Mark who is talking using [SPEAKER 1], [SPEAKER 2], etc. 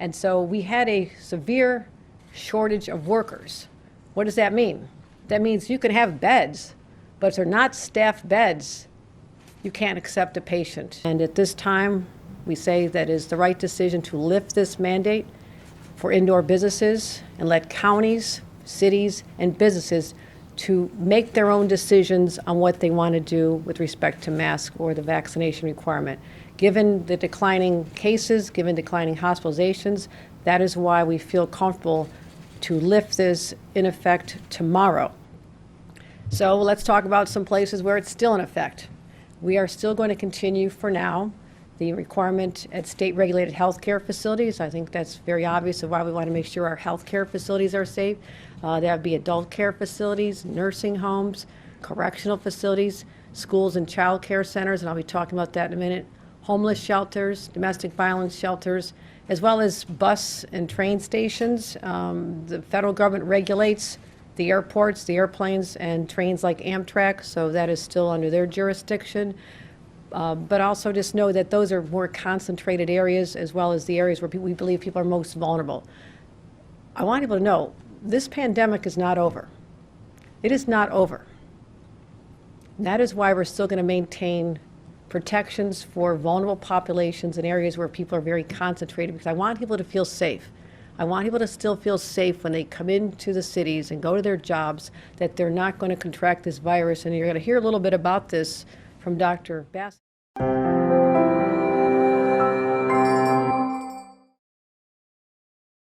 [SPEAKER 1] And so we had a severe shortage of workers. What does that mean? That means you can have beds, but if they're not staffed beds, you can't accept a patient. And at this time, we say that it's the right decision to lift this mandate for indoor businesses and let counties, cities, and businesses to make their own decisions on what they want to do with respect to masks or the vaccination requirement. Given the declining cases, given declining hospitalizations, that is why we feel comfortable to lift this in effect tomorrow. So let's talk about some places where it's still in effect. We are still going to continue for now the requirement at state-regulated healthcare facilities. I think that's very obvious of why we want to make sure our healthcare facilities are safe. That would be adult care facilities, nursing homes, correctional facilities, schools and child care centers, and I'll be talking about that in a minute, homeless shelters, domestic violence shelters, as well as bus and train stations. The federal government regulates the airports, the airplanes, and trains like Amtrak, so that is still under their jurisdiction. But also just know that those are more concentrated areas, as well as the areas where we believe people are most vulnerable. I want people to know this pandemic is not over. It is not over. And that is why we're still going to maintain protections for vulnerable populations in areas where people are very concentrated, because I want people to feel safe. I want people to still feel safe when they come into the cities and go to their jobs, that they're not going to contract this virus. And you're going to hear a little bit about this from Dr. Bass.